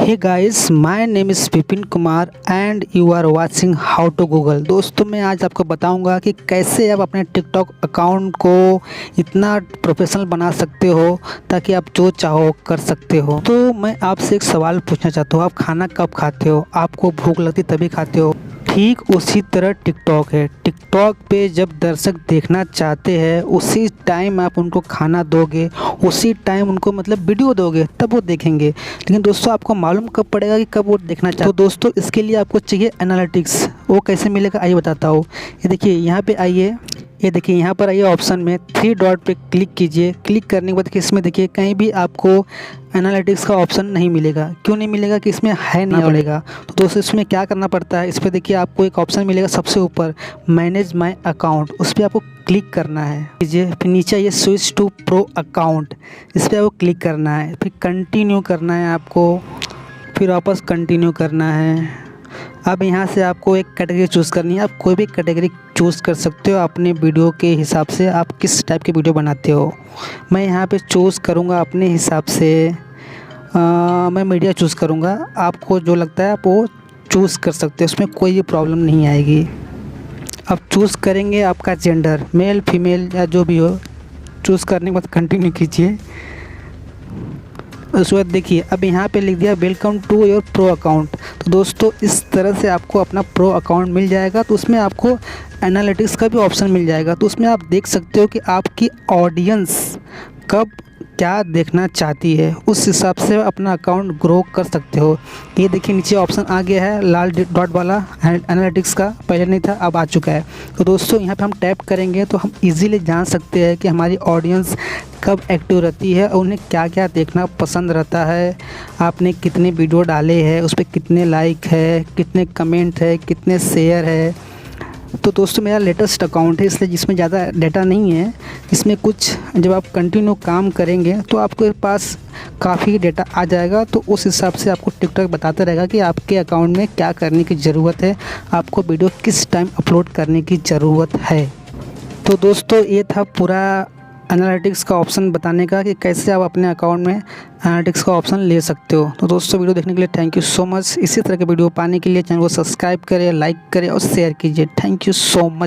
Hey guys, my name is Vipin Kumar and you are watching how to Google. दोस्तों, मैं आज आपको बताऊंगा कि कैसे आप अपने टिकटॉक अकाउंट को इतना प्रोफेशनल बना सकते हो ताकि आप जो चाहो कर सकते हो। तो मैं आपसे एक सवाल पूछना चाहता हूँ, आप खाना कब खाते हो? आपको भूख लगती तभी खाते हो? ठीक उसी तरह टिकटॉक है। टिकटॉक पे जब दर्शक देखना चाहते हैं उसी टाइम आप उनको खाना दोगे, उसी टाइम उनको मतलब वीडियो दोगे, तब वो देखेंगे। लेकिन दोस्तों, आपको मालूम कब पड़ेगा कि कब वो देखना चाहते हैं? तो दोस्तों, इसके लिए आपको चाहिए एनालिटिक्स। वो कैसे मिलेगा आइए बताता हूँ। ये देखिए यहाँ पे आइए, ये देखिए यहाँ पर आइए, ऑप्शन में 3 डॉट पे क्लिक कीजिए। क्लिक करने के बाद इसमें देखिए कहीं भी आपको एनालिटिक्स का ऑप्शन नहीं मिलेगा। क्यों नहीं मिलेगा? कि इसमें है नहीं मिलेगा। तो दोस्तों, इसमें क्या करना पड़ता है, इस पर देखिए आपको एक ऑप्शन मिलेगा सबसे ऊपर, मैनेज माय अकाउंट। उस पर आपको क्लिक करना है। कीजिए, फिर नीचे ये स्विच टू प्रो अकाउंट, इस पर आपको क्लिक करना है। फिर कंटिन्यू करना है आपको, फिर वापस कंटिन्यू करना है। अब यहाँ से आपको एक कैटेगरी चूज़ करनी है। आप कोई भी कैटेगरी चूज़ कर सकते हो अपने वीडियो के हिसाब से, आप किस टाइप की वीडियो बनाते हो। मैं यहाँ पे चूज़ करूँगा अपने हिसाब से, मैं मीडिया चूज़ करूँगा। आपको जो लगता है आप वो चूज़ कर सकते हो, उसमें कोई भी प्रॉब्लम नहीं आएगी। अब चूज़ करेंगे आपका जेंडर, मेल फीमेल या जो भी हो। चूज़ करने के बाद कंटिन्यू कीजिए। उसके बाद देखिए अब यहाँ पे लिख दिया welcome to your pro account. तो दोस्तों, इस तरह से आपको अपना प्रो अकाउंट मिल जाएगा। तो उसमें आपको एनालिटिक्स का भी ऑप्शन मिल जाएगा। तो उसमें आप देख सकते हो कि आपकी ऑडियंस कब क्या देखना चाहती है, उस हिसाब से अपना अकाउंट ग्रो कर सकते हो। ये देखिए नीचे ऑप्शन आ गया है लाल डॉट वाला, एनालिटिक्स का। पहले नहीं था, अब आ चुका है। तो दोस्तों, यहाँ पे हम टैप करेंगे तो हम इजीली जान सकते हैं कि हमारी ऑडियंस कब एक्टिव रहती है और उन्हें क्या क्या देखना पसंद रहता है। आपने कितने वीडियो डाले हैं, उस पर कितने लाइक है, कितने कमेंट है, कितने शेयर है। तो दोस्तों, मेरा लेटेस्ट अकाउंट है, इसलिए जिसमें ज़्यादा डाटा नहीं है। इसमें कुछ जब आप कंटिन्यू काम करेंगे तो आपके पास काफ़ी डेटा आ जाएगा। तो उस हिसाब से आपको टिकटॉक बताता रहेगा कि आपके अकाउंट में क्या करने की ज़रूरत है, आपको वीडियो किस टाइम अपलोड करने की ज़रूरत है। तो दोस्तों, ये था पूरा एनालिटिक्स का ऑप्शन बताने का कि कैसे आप अपने अकाउंट में एनालिटिक्स का ऑप्शन ले सकते हो। तो दोस्तों, वीडियो देखने के लिए थैंक यू सो मच। इसी तरह के वीडियो पाने के लिए चैनल को सब्सक्राइब करें, लाइक करें और शेयर कीजिए। Thank you so much.